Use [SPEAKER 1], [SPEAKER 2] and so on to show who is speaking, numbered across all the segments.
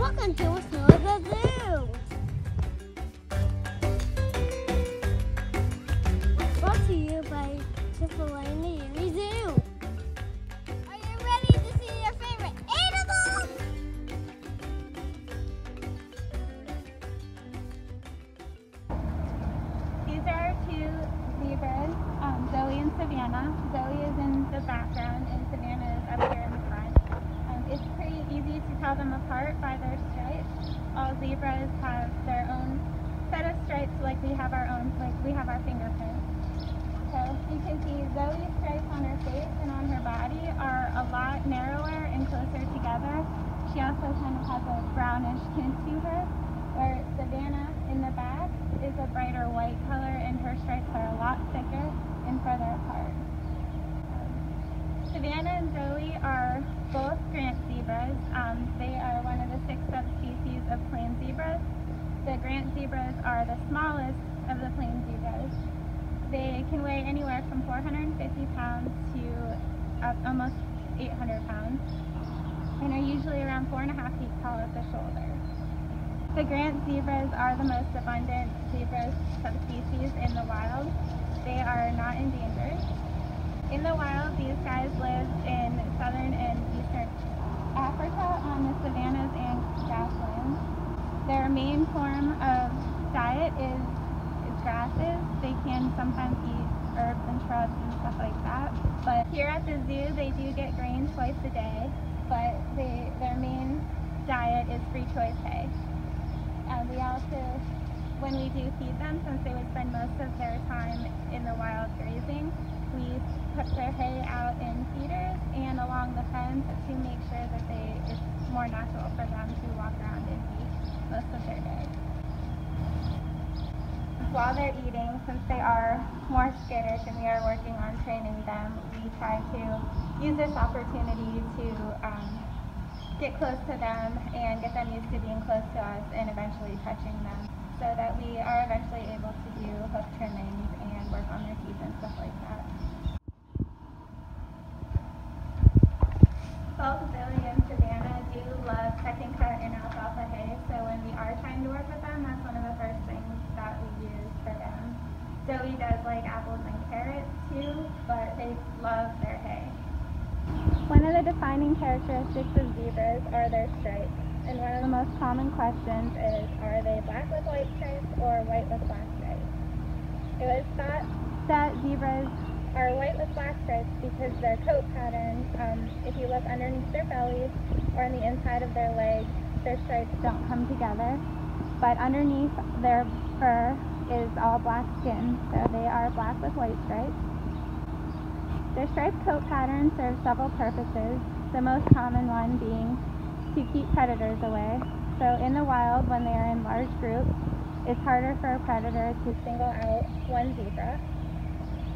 [SPEAKER 1] Welcome to Savannah Zoo. Brought to you by Chick-fil-A Erie Zoo. Are you ready to see your favorite animals?
[SPEAKER 2] These are our two zebras, Zoe and Savannah. Zoe is in the background and Savannah is up here in the front. It's pretty easy to tell them apart by their stripes. All zebras have their own set of stripes, like we have our fingerprints. So you can see Zoe's stripes on her face and on her body are a lot narrower and closer together. She also kind of has a brownish tint to her, where Savannah in the back is a brighter white color and her stripes are a lot thicker and further apart. Savannah and Zoe are both Grant zebras. They are one of the 6 subspecies of plain zebras. The Grant zebras are the smallest of the plain zebras. They can weigh anywhere from 450 pounds to almost 800 pounds and are usually around 4.5 feet tall at the shoulder. The Grant zebras are the most abundant zebra subspecies in the wild. They are not endangered. In the wild, these guys live in southern and eastern Africa on the savannas and grasslands. Their main form of diet is grasses. They can sometimes eat herbs and shrubs and stuff like that. But here at the zoo, they do get grain twice a day, but their main diet is free choice hay. We also, when we do feed them, since they would spend most of their time in the wild grazing, we put their hay out in feeders and along the fence to make sure that it's more natural for them to walk around and eat most of their day. While they're eating, since they are more skittish and we are working on training them, we try to use this opportunity to get close to them and get them used to being close to us and eventually touching them, so that we are eventually able to do hoof trimmings and work on their teeth and stuff like that. Both Zoe and Savannah do love second cut and alfalfa hay, so when we are trying to work with them, that's one of the first things that we use for them. Zoe does like apples and carrots too, but they love their hay. One of the defining characteristics of zebras are their stripes, and one of the most common questions is, are they black with white stripes or white with black stripes? It was thought that zebras are white with black stripes because their coat pattern, if you look underneath their bellies or on the inside of their legs, their stripes don't come together, but underneath their fur is all black skin, so they are black with white stripes. Their striped coat pattern serves several purposes, the most common one being to keep predators away. So in the wild, when they are in large groups, it's harder for a predator to single out one zebra.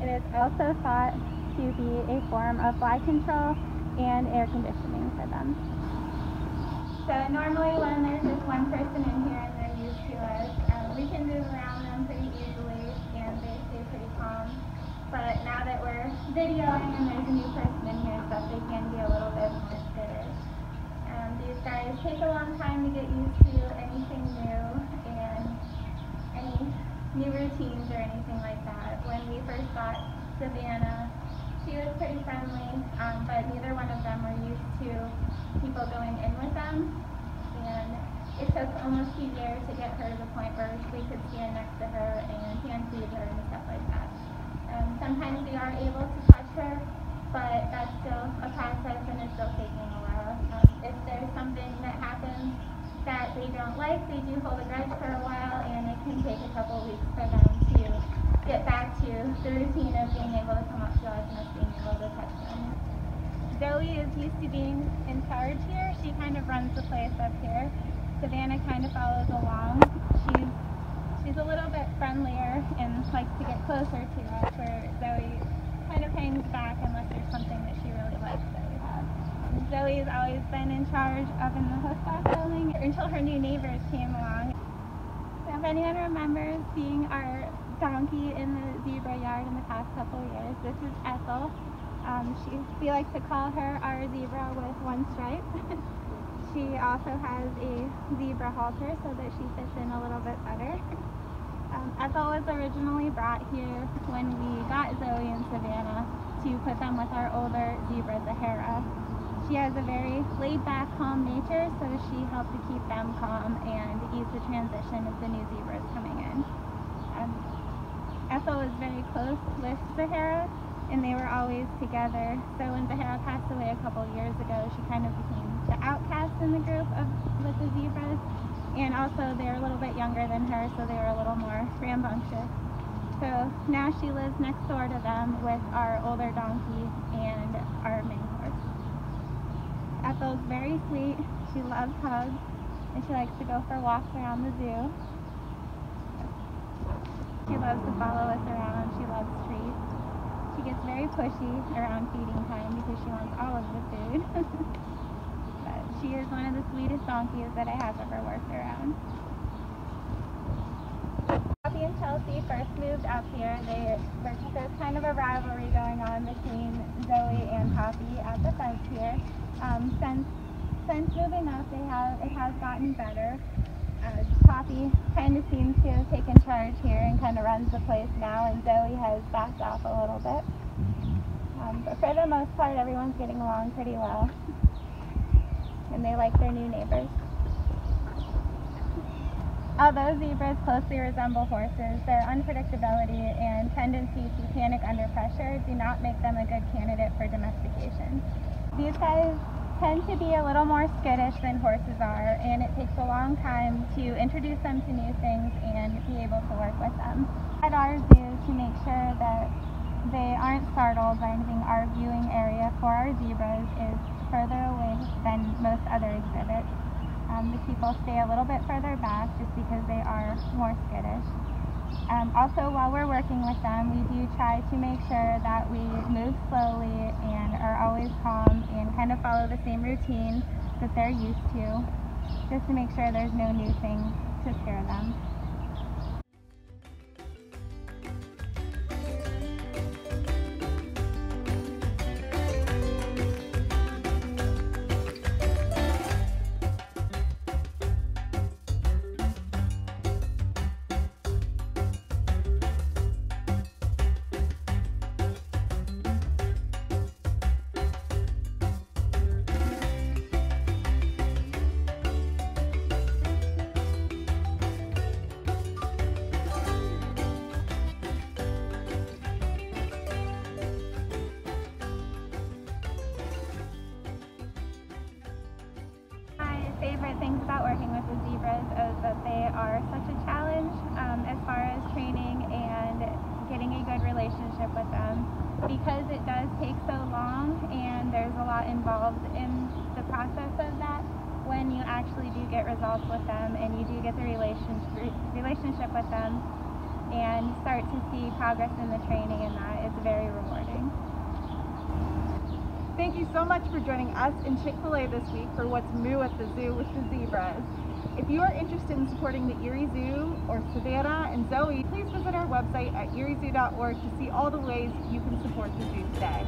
[SPEAKER 2] It is also thought to be a form of fly control and air conditioning for them. So normally when there's just one person in here and they're used to us, we can move around them pretty easily and they stay pretty calm. But now that we're videoing and there's a new person in here, stuff, they can be a little bit more skittish. These guys take a long time to get used to anything new and any new routines or anything like that. When we first got Savannah, she was pretty friendly, but neither one of them were used to people going in with them. And it took almost a year to get her to the point where we could stand next to her and hand feed her and stuff like that. Sometimes we are able to touch her, but that's still a process and it's still taking a while. If there's something that happens that they don't like, they do hold a grudge for a while, and it can take a couple weeks for them to get back to the routine of being able to come up to us and us being able to touch them. Zoe is used to being in charge here. She kind of runs the place up here. Savannah kind of follows along. She's a little bit friendlier and likes to get closer to us, where Zoe kind of hangs back unless there's something that she really likes that we have. Zoe's always been in charge up in the hoof-back building until her new neighbors came along. So if anyone remembers seeing our donkey in the zebra yard in the past couple of years, this is Ethel. We like to call her our zebra with one stripe. She She also has a zebra halter so that she fits in a little bit better. Ethel was originally brought here when we got Zoe and Savannah to put them with our older zebra, Zahara. She has a very laid-back, calm nature, so she helped to keep them calm and ease the transition of the new zebras coming in. Ethel was very close with Zahara, and they were always together. So when Zahara passed away a couple years ago, she kind of became the outcast in the group with the zebras. And also they're a little bit younger than her, so they were a little more rambunctious. So now she lives next door to them with our older donkey and our mini horse. Ethel's very sweet. She loves hugs, and she likes to go for walks around the zoo. She loves to follow us around. She loves treats. She gets very pushy around feeding time because she wants all of the food. But she is one of the sweetest donkeys that I have ever worked around. Poppy and Chelsea first moved up here. There's kind of a rivalry going on between Zoe and Poppy at the fence here. Since moving up, it has gotten better. Poppy kind of seems to have taken charge here and kind of runs the place now, and Zoe has backed off a little bit. But for the most part, everyone's getting along pretty well, and they like their new neighbors. Although zebras closely resemble horses, their unpredictability and tendency to panic under pressure do not make them a good candidate for domestication. These guys tend to be a little more skittish than horses are, and it takes a long time to introduce them to new things and be able to work with them. At our zoo, to make sure that they aren't startled by anything, our viewing area for our zebras is further away than most other exhibits. The people stay a little bit further back just because they are more skittish. Also, while we're working with them, we do try to make sure that we move slowly and are always calm and kind of follow the same routine that they're used to, just to make sure there's no new thing to scare them. Favorite things about working with the zebras is that they are such a challenge as far as training and getting a good relationship with them, because it does take so long and there's a lot involved in the process of that. When you actually do get results with them and you do get the relationship with them and start to see progress in the training, and that is very rewarding.
[SPEAKER 3] Thank you so much for joining us in Chick-fil-A this week for What's Moo at the Zoo with the Zebras. If you are interested in supporting the Erie Zoo or Savannah and Zoe, please visit our website at eriezoo.org to see all the ways you can support the zoo today.